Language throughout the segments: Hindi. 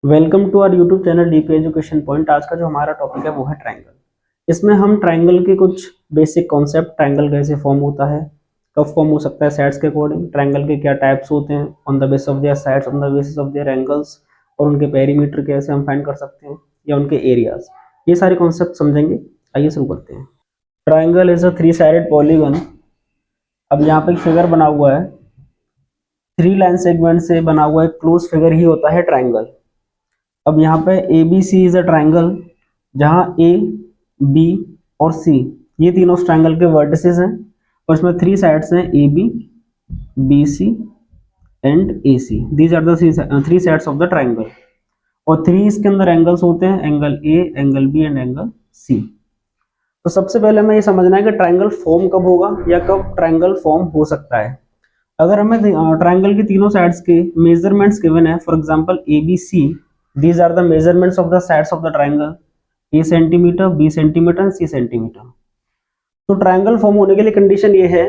Welcome to our YouTube channel DP Education Point. आज का जो हमारा टॉपिक है वो है ट्रायंगल। इसमें हम ट्रायंगल के कुछ बेसिक कॉन्सेप्ट, ट्रायंगल कैसे फॉर्म होता है, कब फॉर्म हो सकता है साइड्स के अकॉर्डिंग, ट्रायंगल के क्या टाइप्स होते हैं, on the basis of their sides, on the basis of their angles, और उनके पेरीमीटर कैसे हम फाइंड कर सकते हैं या उनके एरियाज, ये सारे कॉन्सेप्ट समझेंगे। आइए शुरू करते हैं। Triangle is a three sided polygon. अब यहाँ पे एक फिगर बना हुआ है, थ्री लाइन सेगमेंट से बना हुआ एक क्लोज फिगर ही होता है ट्रायंगल। अब यहाँ पे A B C is a triangle, जहाँ ए बी और सी ये तीनों ट्राइंगल के वर्टिसेस हैं और इसमें थ्री साइड्स हैं, A B, B C and A C. These are the three sides of the triangle. और थ्री इसके अंदर एंगल्स होते हैं, angle A, angle B and angle C. तो सबसे पहले हमें ये समझना है कि ट्राइंगल फॉर्म कब होगा या कब ट्राइंगल फॉर्म हो सकता है। अगर हमें ट्राइंगल की तीनों साइड्स के मेजरमेंट्स गिवन है, for example A B C, these are the measurements of the sides of the triangle, a centimetre, b centimetre, c centimetre. तो ट्रायंगल फॉर्म होने के लिए कंडीशन ये है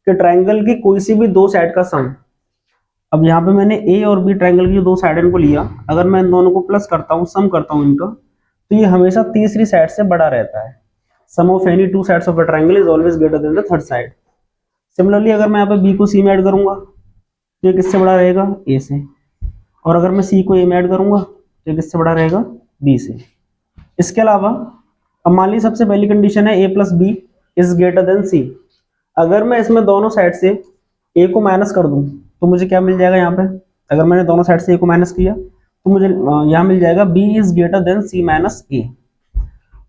कि ट्रायंगल की कोई सी भी दो साइड का सम, अब यहाँ पे मैंने a और b ट्रायंगल की जो दो साइड इनको लिया, अगर मैं इन दोनों को प्लस करता हूँ, सम करता हूँ इनका, तो ये हमेशा तीसरी साइड से बड़ा रहता है। Sum of any two sides of a triangle is always greater than the third side. Similarly अगर मैं यहाँ पे b को c में ऐड करूंगा तो ये किससे बड़ा रहेगा, a से, और अगर मैं c को a में ऐड करूंगा तो किससे बड़ा रहेगा, b से। इसके अलावा अब मान लीजिए सबसे पहली कंडीशन है a plus B is greater than c। अगर मैं इसमें दोनों साइड से a को माइनस कर दूं तो मुझे क्या मिल जाएगा, यहाँ पे अगर मैंने दोनों साइड से a को माइनस किया तो मुझे यहाँ मिल जाएगा b is greater than c minus a।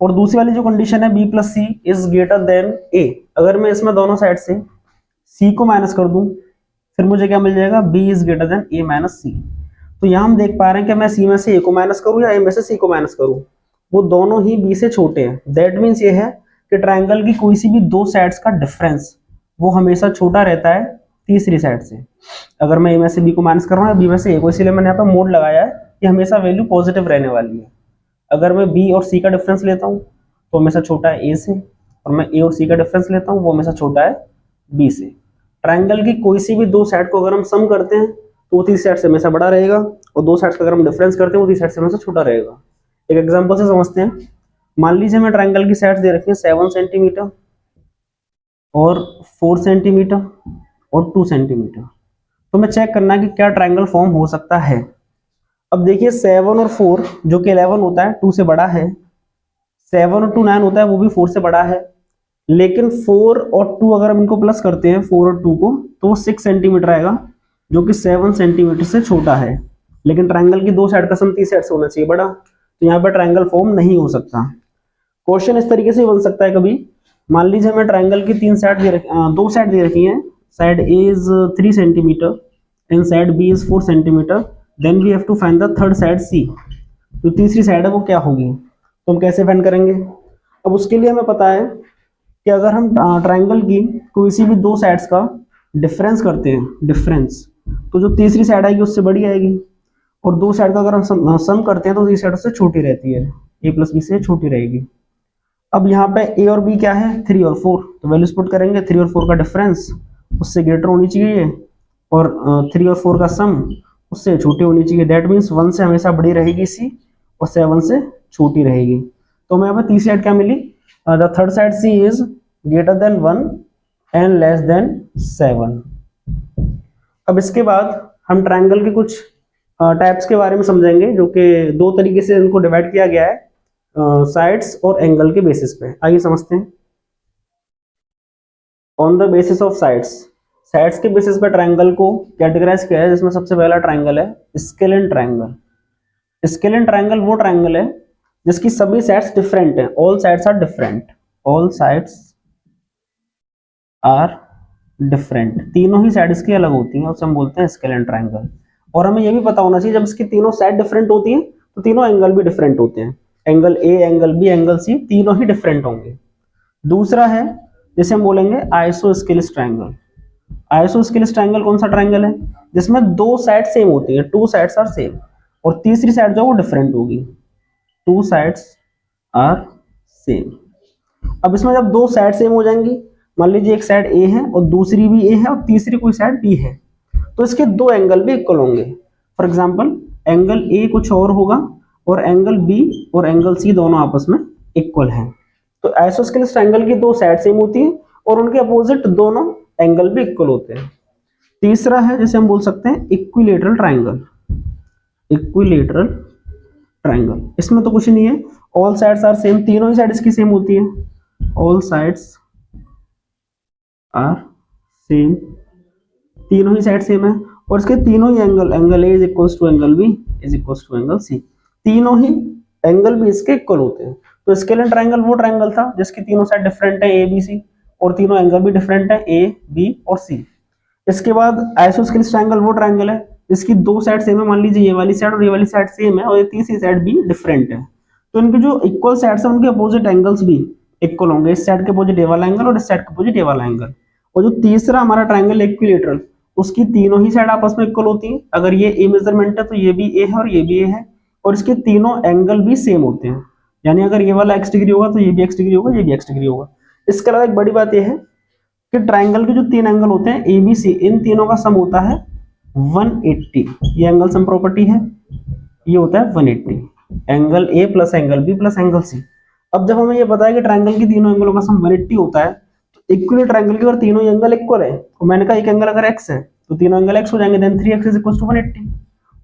और दूसरी वाली जो कंडीशन है b plus c is greater than a, अगर मैं इसमें दोनों साइड से c को माइनस कर दूं फिर मुझे क्या मिल जाएगा, b is greater than a minus c। तो यहाँ हम देख पा रहे हैं कि मैं c में से a को माइनस करूँ या a में से c को माइनस करूँ, वो दोनों ही b से छोटे हैं। दैट मीन्स ये है कि ट्रायंगल की कोई सी भी दो साइड्स का डिफरेंस वो हमेशा छोटा रहता है तीसरी साइड से। अगर मैं a में से b को माइनस कर रहा हूँ या b में से a को, इसीलिए मैंने यहाँ पे मोड लगाया है कि हमेशा वैल्यू पॉजिटिव रहने वाली है। अगर मैं b और c का डिफरेंस लेता हूँ तो हमेशा छोटा है a से, और मैं a और c का डिफरेंस लेता हूँ वो हमेशा छोटा है b से। ट्रायंगल की कोई सी भी दो साइड को अगर हम सम करते हैं तो वो तीसरी साइड से हमेशा बड़ा रहेगा, और दो साइड का अगर हम डिफरेंस करते हैं वो तीसरी साइड से हमेशा छोटा रहेगा। एक एग्जांपल से समझते हैं। मान लीजिए मैं ट्रायंगल की साइड्स दे रखी है 7 सेंटीमीटर और 4 सेंटीमीटर और 2 सेंटीमीटर। तो मैं चेक करना है कि क्या ट्रायंगल फॉर्म हो सकता है। अब देखिए 7 और 4 जो कि 11 होता है 2 से बड़ा है, 7 और 2 9 होता है वो भी 4 से बड़ा है, लेकिन 4 और 2 अगर हम इनको प्लस करते हैं 4 और 2 को तो वो 6 सेंटीमीटर आएगा, जो कि 7 सेंटीमीटर से छोटा है। लेकिन ट्रायंगल की दो साइड का सम तीसरी साइड से होना चाहिए बड़ा, तो यहाँ पर ट्रायंगल फॉर्म नहीं हो सकता। क्वेश्चन इस तरीके से बन सकता है कभी, मान लीजिए हमें ट्रायंगल की दो साइड दे रखी हैं, side A is 3 centimetre and side B is 4 centimetre, then we have to find the third side C. तो तीसरी साइड है वो क्या होगी, तो हम कैसे फाइंड करेंगे। अब उसके लिए हमें पता है कि अगर हम ट्रायंगल की कोई सी भी दो साइड्स का डिफरेंस करते हैं, डिफरेंस, तो जो तीसरी साइड आएगी उससे बड़ी आएगी, और दो साइड का अगर हम सम करते हैं तो तीसरी साइड उससे छोटी रहती है, a प्लस बी से छोटी रहेगी। अब यहाँ पे a और b क्या है, 3 और 4, तो वैल्यूज पुट करेंगे। 3 और 4 का डिफरेंस उससे ग्रेटर होनी चाहिए, और 3 और 4 का सम उससे छोटी होनी चाहिए। दैट मीन्स 1 से हमेशा बड़ी रहेगी c और 7 से छोटी रहेगी। तो हमें यहाँ पे तीसरी साइड क्या मिली, the third side c is greater than 1 and less than 7। अब इसके बाद हम ट्रायंगल के कुछ टाइप्स के बारे में समझेंगे, जो कि दो तरीके से इनको डिवाइड किया गया है, साइड्स और एंगल के बेसिस पे। आइए समझते हैं। On the basis of sides, sides के बेसिस पे ट्रायंगल को कैटेगराइज किया है, जिसमें सबसे पहला ट्रायंगल है स्केलेन ट्रायंगल। स्केलेन ट्रायंगल वो ट्रायंगल है जिसकी सभी साइड्स डिफरेंट हैं, all sides are different, all sides are different, तीनों ही साइड इसकी अलग होती हैं, उसे हम बोलते हैं स्केलेन ट्रायंगल। और हमें यह भी पता होना चाहिए जब इसकी तीनों साइड डिफरेंट होती हैं तो तीनों एंगल भी डिफरेंट होते हैं, एंगल ए, एंगल बी, एंगल सी, तीनों ही डिफरेंट होंगे। दूसरा है जिसे हम बोलेंगे आइसोस्केलिस ट्रायंगल। आइसोस्केलिस ट्रायंगल कौन सा ट्रायंगल है, जिसमें दो साइड सेम होती हैं, टू साइड्स आर सेम, और तीसरी साइड जो वो डिफरेंट होगी, टू साइड्स आर सेम। अब इसमें जब दो साइड सेम हो जाएंगी, मान लीजिए एक साइड ए है और दूसरी भी ए है और तीसरी कोई साइड बी है, तो इसके दो एंगल भी इक्वल होंगे। फॉर एग्जांपल एंगल ए कुछ और होगा और एंगल बी और एंगल सी दोनों आपस में इक्वल हैं। तो आइसोस्केलेस ट्रायंगल की दो साइड सेम होती है और उनके अपोजिट दोनों एंगल भी इक्वल होते हैं। तीसरा है जैसे हम बोल सकते हैं इक्विलेटरल ट्रायंगल। इक्विलेटरल ट्रायंगल, इसमें तो कुछ नहीं है, ऑल साइड्स आर सेम, तीनों ही साइड इसकी सेम होती है, ऑल साइड्स आर सेम, तीनों ही साइड सेम है और इसके तीनों ही angle, angle A is equals to angle B is equals to angle सी, तीनों ही एंगल भी इसके इक्वल होते हैं। तो स्केलर ट्रायंगल वो ट्रायंगल था जिसकी तीनों साइड डिफरेंट है ए बी सी और तीनों एंगल भी डिफरेंट है ए बी और सी। इसके बाद आइसोस्केलेस ट्रायंगल वो ट्रायंगल है जिसकी दो साइड सेम है, मान लीजिए ये वाली साइड और ये वाली साइड सेम है और ये तीसरी साइड भी डिफरेंट है। तो इनके जो इक्वल साइड्स है उनके अपोजिट एंगल्स भी इक्वल होंगे, इस साइड के अपोजिट ये वाला एंगल और इस साइड के अपोजिट ये वाला एंगल। और जो तीसरा हमारा ट्रायंगल इक्विलेटरल, उसकी तीनों ही साइड आपस में इक्वल होती हैं, अगर ये ए मेजरमेंट है तो ये भी ए है और ये भी ए है और इसके तीनों एंगल भी सेम होते हैं, यानी अगर ये वाला x डिग्री होगा तो ये भी x डिग्री होगा, ये भी x डिग्री होगा। इसके अलावा एक बड़ी बात यह है कि ट्रायंगल के जो तीन एंगल होते हैं ए बी सी, इन तीनों का सम होता है 180। ये एंगल सम प्रॉपर्टी है, ये होता है 180, angle a plus angle b plus angle c. अब जब हमें ये पता है कि ट्रायंगल की तीनों एंगलों का सम 180 होता है तो इक्वल ट्रायंगल के अगर तीनों एंगल इक्वल है, तो मैंने कहा एक एंगल अगर x है तो तीनों एंगल x हो जाएंगे, then 3x is equal to 180।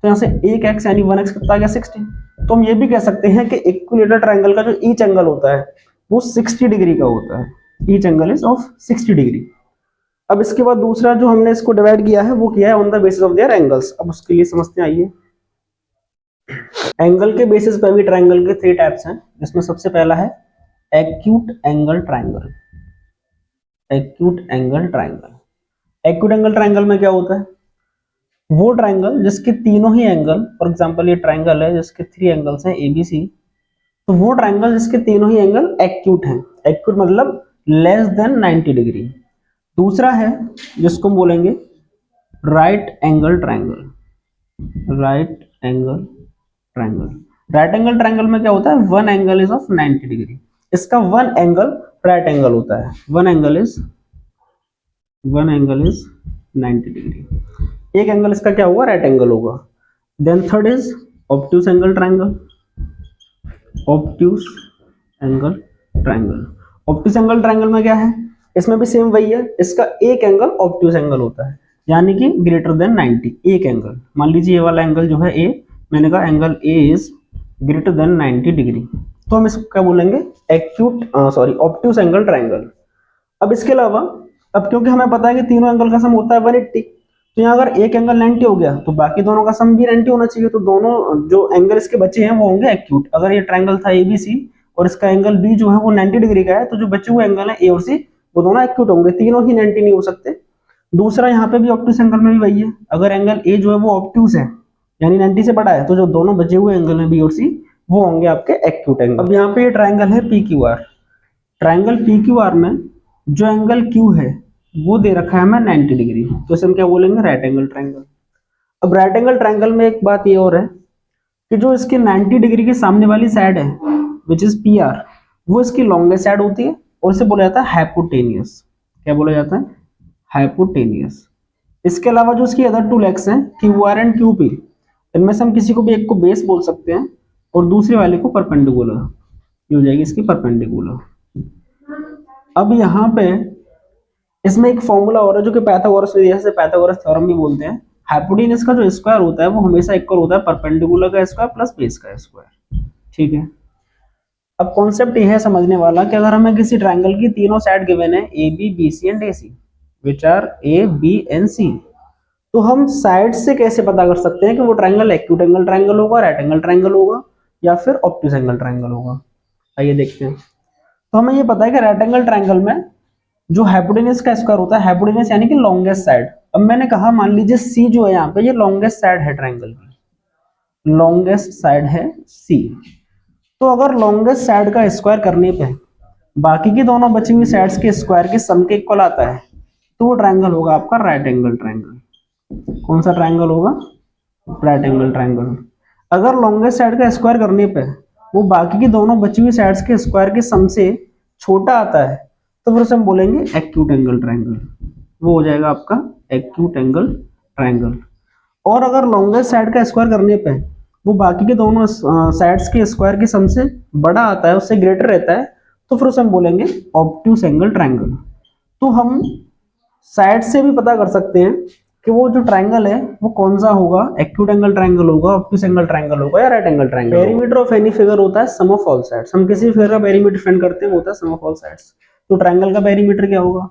तो यहाँ से एक x यानी 1x कितना आ गया 60। तो हम ये भी कह सकते हैं कि इक्विलेटरल ट्रायंगल का जो ईच एंगल होता है वो 60 डिग्री का होता है, each angle is of 60 degree. अब इसके बाद दूसरा जो हमने इसको डिवाइड किया है वो किया है on the basis of their angles. अब उसके लिए समझते हैं, आइए। एंगल के बेसिस पे भी ट्रायंगल के 3 टाइप्स हैं, जिसमें सबसे पहला है acute angle triangle. Acute angle triangle, acute angle triangle में क्या होता है, वो ट्रायंगल जिसके तीनों ही एंगल, फॉर एग्जांपल ये ट्रायंगल है जिसके 3 एंगल्स हैं ए बी सी, तो वो ट्रायंगल जिसके तीनों ही एंगल एक्यूट हैं, एक्यूट मतलब लेस देन 90 डिग्री। दूसरा है जिसको हम बोलेंगे right angle triangle. Right angle triangle, right angle triangle में क्या होता है, one angle is of 90 degree, इसका वन एंगल राइट एंगल होता है, वन एंगल इज 90 डिग्री, एक एंगल इसका क्या होगा, राइट एंगल होगा। Then third is obtuse angle triangle. Obtuse angle triangle, obtuse angle triangle में क्या है, इसमें भी सेम वही है, इसका एक एंगल ऑब्ट्यूस एंगल होता है, यानी कि ग्रेटर देन 90, एक एंगल। मान लीजिए ये वाला एंगल जो है ए, मैंने कहा angle A is greater then 90 degree, तो हम इसको क्या बोलेंगे, ऑब्ट्यूस एंगल ट्रायंगल। अब इसके अलावा, अब क्योंकि हमें पता है कि तीनों एंगल का सम होता है 180, तो यहाँ अगर एक एंगल 90 हो गया तो बाकी दोनों का सम भी 90 होना चाहिए, तो दोनों जो एंगल इसके बचे हैं वो होंगे एक्यूट। अगर ये ट्रायंगल था एबीसी और इसका एंगल बी जो है वो 90 डिग्री का है, तो जो बचे हुए एंगल है ए और सी वो दोनों एक्यूट होंगे, तीनों ही 90 नहीं हो सकते। दूसरा यहाँ पे भी ऑब्ट्यूस एंगल में भी वही है, अगर एंगल ए जो है वो ऑब्ट्यूस है यानी 90 से बड़ा है, तो जो दोनों बचे हुए एंगल है बी और सी वो होंगे आपके एक्यूट एंगल। अब यहाँ पे ये ट्रायंगल है P Q R, triangle P Q R में जो एंगल क्यू है वो दे रखा है हमें 90 डिग्री, तो इसे हम क्या बोलेंगे, राइट एंगल ट्रायंगल। अब राइट एंगल ट्रायंगल में एक बात ये और है कि जो इसके 90 डिग्री के सामने वाली साइड है विच इज पी आर, वो इसकी लॉन्गेस्ट साइड होती है और इसे बोला जाता है हाइपोटेनियस। क्या बोला जाता है, हाइपोटेनियस। इसके अलावा जो इसकी अदर टू लेग्स हैं Q R and Q P, इनमें से हम किसी को भी एक को बेस बोल सकते हैं और दूसरे वाले को परपेंडिकुलर, ये हो जाएगी इसकी परपेंडिकुलर। अब यहाँ पे इसमें एक फॉर्मूला और है जो कि पाइथागोरस ने दिया है, पाइथागोरस थ्योरम भी बोलते हैं। हाइपोटेनस का जो स्क्वायर होता है वो हमेशा इक्वल होता है परपेंडिकुलर का स्क्वायर प्लस बेस का स्क्वायर, ठीक है। अब कॉन्सेप्ट ये है समझने वाला कि अगर हमें किसी ट्रायंगल की तीनों साइड गिवन है A B B C and A C, which are A B and C, तो हम साइड से कैसे पता कर सकते हैं कि वो ट्रायंगल एक्यूट एंगल ट्रायंगल होगा, राइट एंगल ट्रायंगल होगा या फिर ऑब्ट्यूस एंगल ट्रायंगल होगा। आइए देखते हैं। तो हमें ये पता है कि राइट एंगल ट्रायंगल में जो हाइपोटेनस का स्क्वायर होता है, हाइपोटेनस यानी कि लॉन्गेस्ट साइड। अब मैंने कहा मान लीजिए सी जो है यहाँ पे ये लॉन्गेस्ट साइड है ट्रायंगल की, लॉन्गेस्ट साइड है सी, तो अगर लॉन्गेस्ट साइड का स्क्वायर करने पे बाकी की दोनों बची हुई साइड्स के स्क्वायर के सम के इक्वल आता है तो वो ट्रायंगल होगा आपका राइट एंगल ट्रायंगल। कौन सा ट्रायंगल होगा, राइट एंगल ट्रायंगल। अगर लॉन्गेस्ट साइड का स्क्वायर करने पे वो बाकी की दोनों बची हुई साइड्स के स्क्वायर के सम से छोटा आता है तो फिर उसे हम बोलेंगे एक्यूट एंगल ट्रायंगल, वो हो जाएगा आपका एक्यूट एंगल ट्रायंगल। और अगर लॉन्गेस्ट साइड का स्क्वायर करने पे वो बाकी के दोनों साइड्स के स्क्वायर की सम से बड़ा आता है, उससे ग्रेटर रहता है, तो फिर उसे हम बोलेंगे ऑब्ट्यूस एंगल ट्रायंगल। तो हम साइड से भी पता कर सकते हैं कि वो जो ट्रायंगल है वो कौन सा होगा, एक्यूट एंगल ट्रायंगल होगा, ऑब्ट्यूस एंगल ट्रायंगल होगा या right angle triangle. Perimeter of any figure होता है सम ऑफ ऑल साइड्स। हम किसी फिगर का पेरीमीटर फाइंड करते हैं, वो होता है सम ऑफ ऑल साइड्स। तो ट्रायंगल का पेरीमीटर क्या होगा,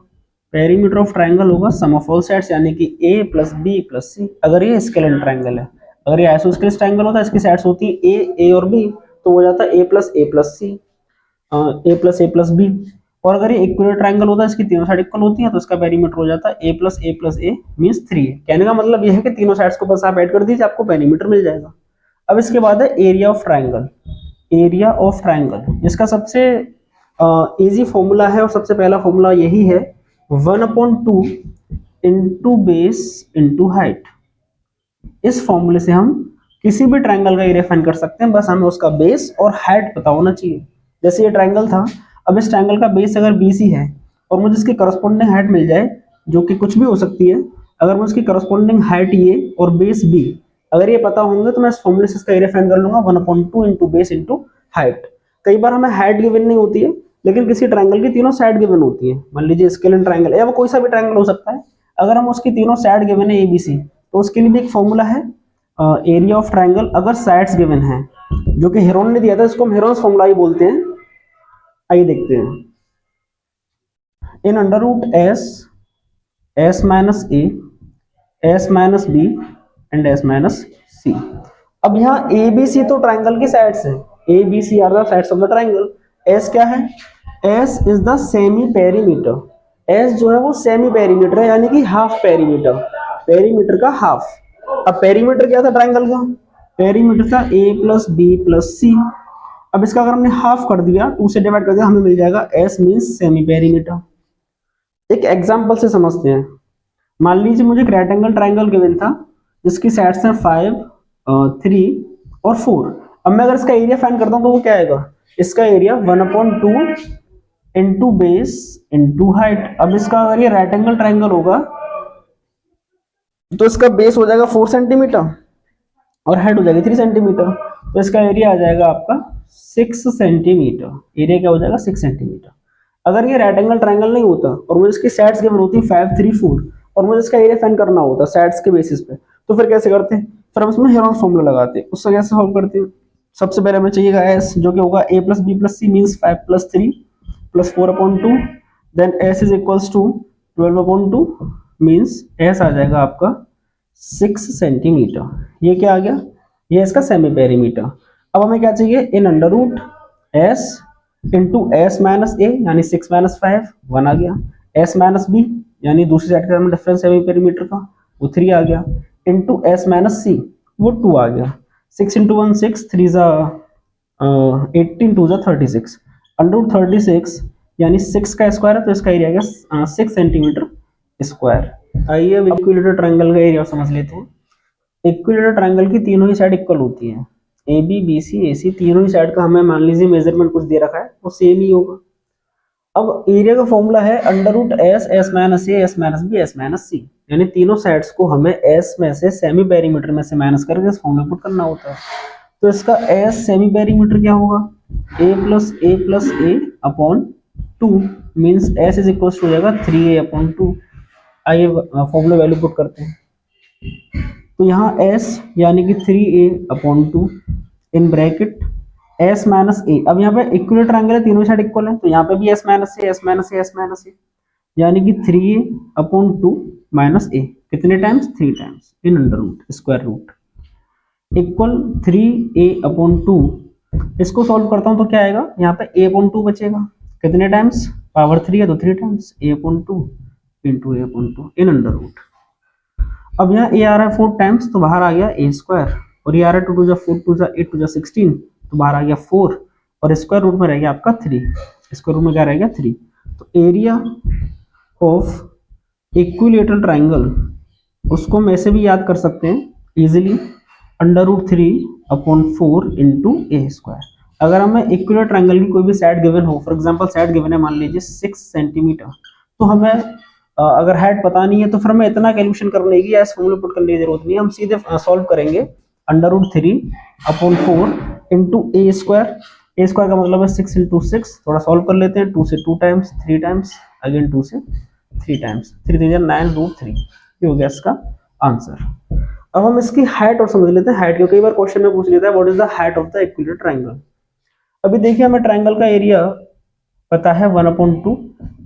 पेरीमीटर ऑफ ट्रायंगल होगा सम ऑफ ऑल साइड्स, यानी कि a प्लस बी प्लस सी। अगर ये स्केलेन ट्रायंगल है, अगर ये आइसोस्केलेस ट्रायंगल होता है, इसकी साइड्स होती है a और b, तो हो जाता है a plus c, a plus b. और अगर ये इक्विलेटरल ट्रायंगल होता है, इसकी तीनों साइड इक्वल होती है, तो इसका पेरीमीटर हो जाता है a प्लस a मींस 3। कहने का मतलब ये है कि तीनों साइड्स को बस आप ऐड कर दीजिए, आपको पेरीमीटर मिल जाएगा। अब इसके बाद है area of triangle. Area of triangle इसका सबसे इजी फॉर्मूला है, और सबसे पहला फॉर्मूला यही है, 1/2 इंटू बेस इंटू हाइट। इस फॉर्मूले से हम किसी भी ट्रायंगल का एरिया फाइंड कर सकते हैं, बस हमें उसका बेस और हाइट पता होना चाहिए। जैसे ये ट्रायंगल था, अब इस ट्रायंगल का बेस अगर BC है और मुझे इसकी करस्पॉन्डिंग हाइट मिल जाए, जो कि कुछ भी हो सकती है, अगर मुझे इसकी करस्पॉन्डिंग हाइट ये और बेस B अगर ये पता होंगे, तो मैं इस फॉर्मूले से इसका एरिया फाइंड कर लूंगा, 1/2 इंटू बेस इंटू हाइट। कई बार हमें हाइट गिवन नहीं होती है, लेकिन किसी ट्रायंगल की तीनों साइड गिवन होती है। मान लीजिए स्केलेन ट्रायंगल या वो कोई सा भी ट्रायंगल हो सकता है, अगर हम उसकी तीनों साइड गिवन है ABC, तो उसके लिए भी एक फॉर्मूला है एरिया ऑफ ट्रायंगल अगर साइड्स गिवन है, जो कि हेरोन ने दिया था, इसको हम हेरोन्स फॉर्मूला ही बोलते हैं। आइए देखते हैं, in under root s minus a, s minus b and s minus c। अब यहाँ ABC तो ट्रायंगल की साइड्स है, ABC are the sides of the triangle. s क्या है, s is the semi perimeter. s जो है वो सेमी पेरीमीटर है, यानी कि हाफ पेरीमीटर, पेरीमीटर का हाफ। अब पेरीमीटर क्या था ट्रायंगल का, पेरीमीटर था a plus b plus c. अब इसका अगर हमने हाफ कर दिया, 2 से डिवाइड कर दिया, हमें मिल जाएगा s मींस सेमी पेरीमीटर। एक एग्जांपल से समझते हैं। मान लीजिए मुझे राइट एंगल ट्रायंगल गिवन था, जिसकी साइड्स हैं 5, 3 और 4। अब मैं अगर इसका एरिया फाइंड करता हूं, तो वो क्या आएगा, इसका area 1/2 into base into height. अब इसका अगर ये राइट एंगल ट्रायंगल होगा, तो इसका बेस हो जाएगा 4 सेंटीमीटर और हाइट हो जाएगी 3 सेंटीमीटर, तो इसका एरिया आ जाएगा आपका 6 सेंटीमीटर। एरिया क्या हो जाएगा, 6 सेंटीमीटर। अगर ये राइट एंगल ट्रायंगल नहीं होता और मुझे इसकी साइड्स गिवन होती 5, 3, 4 और मुझे इसका एरिया फाइंड करना होता साइड्स के बेसिस पे, तो फिर कैसे करते हैं, फिर हम इसमें हेरोन्स फॉर्मूला लगाते हैं। उससे कैसे सॉल्व करते हैं, सबसे पहले हमें चाहिएगा s, जो कि होगा a plus b plus c means 5 plus 3 plus 4/2, then s is equals to 12/2 means s आ जाएगा आपका 6 सेंटीमीटर। ये क्या आ गया, ये इसका सेमी पेरीमीटर। अब हमें क्या चाहिए, in under root s into S minus ए, यानी 6 माइनस 5 1 आ गया, s माइनस बी यानी दूसरी साइड का डिफरेंस सेमी पेरीमीटर का, वो 3 आ गया, इंटू s माइनस सी वो 2 आ गया। 6 इंटू 1 6, 3 जा 18, 2 जा 36, अंडर रूट 36 यानी 6 का स्क्वायर है, तो इसका एरिया आ गया 6 सेंटीमीटर स्क्वायर। आइए अब इक्विलेटरल ट्रायंगल का एरिया समझ लेते हैं। इक्विलेटरल ट्रायंगल की तीनों ही साइड इक्वल होती हैं, ए बी बी सी ए सी, तीनों ही साइड का हमें मान लीजिए मेजरमेंट कुछ दे रखा है, वो सेम ही होगा। अब एरिया का फॉर्मूला है under root S minus A, S minus B, S minus C, यानी तीनों साइड्स को हमें एस में से सेमी पेरीमीटर में से माइनस करके इस फॉर्मूला पुट करना होता है। तो इसका एस सेमी पेरीमीटर क्या होगा, A plus A upon 2 means S is equal हो जाएगा 3a अपॉन 2। आइए फॉर्मूला वैल्यू पुट करते हैं। तो यहाँ s यानी कि 3a upon 2 in bracket s minus A. अब यहाँ पे इक्वल ट्रायंगल है, तीनों साइड इक्वल है, तो यहाँ पे भी s minus a, s minus a, s minus ए, यानी कि 3a अपॉन 2 माइनस a, कितने times, 3 times in under root square root equal 3a upon 2। इसको सॉल्व करता हूँ तो क्या आएगा, यहाँ पे a अपॉन 2 बचेगा, कितने टाइम्स, पावर 3 है तो 3 times a upon 2 into a upon 2 in under root. अब यहाँ a आ रहा है 4 टाइम्स, तो बाहर आ गया a स्क्वायर, और ये आ रहा है 2 2 जा 4, 2 जा 8, 2 जा 16, तो बाहर आ गया 4, और स्क्वायर रूट में रह गया आपका 3, स्क्वायर रूट में क्या रह गया 3। तो एरिया ऑफ इक्विलेटरल ट्रायंगल उसको हम ऐसे भी याद कर सकते हैं easily, under root 3 upon 4 into A square. अगर हमें इक्विलेटरल ट्रायंगल की कोई भी साइड गिवन हो, फॉर एग्जांपल साइड गिवन है मान लीजिए 6 सेंटीमीटर, तो हमें अगर हाइट पता नहीं है तो फिर हमें इतना कैलकुलेशन करने की या इस फॉर्मूले पुट करने की जरूरत नहीं है, हम सीधे सॉल्व करेंगे। √3/4 into A square, A square का मतलब है 6 इंटू 6, थोड़ा सॉल्व कर लेते हैं। 2 से 2 टाइम्स, 3 टाइम्स, अगेन 2 से 3 टाइम्स, 3 3 9√3, ये हो गया इसका आंसर। अब हम इसकी हाइट और समझ लेते हैं। हाइट को कई बार क्वेश्चन में पूछ लेता है what is the height of the equilateral triangle. अभी देखिए हमें ट्रायंगल का एरिया पता है 1/2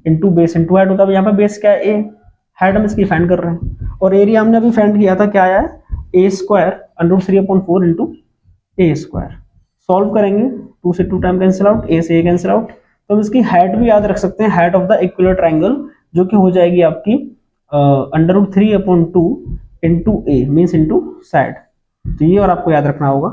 इंटू बेस इंटू हाइट होता है। यहाँ पे बेस क्या है, ए, हाइट हम इसकी फाइंड कर रहे हैं, और एरिया हमने अभी फाइंड किया था, क्या आया है, ए square √3/4 into A square. Solve करेंगे, 2 से 2 टाइम कैंसिल आउट, ए से ए कैंसिल आउट, तो हम इसकी हाइट भी याद रख सकते हैं, height of the equilateral triangle, जो कि हो जाएगी आपकी √3/2 इंटू ए मीन्स इंटू साइड। तो ये और आपको याद रखना होगा।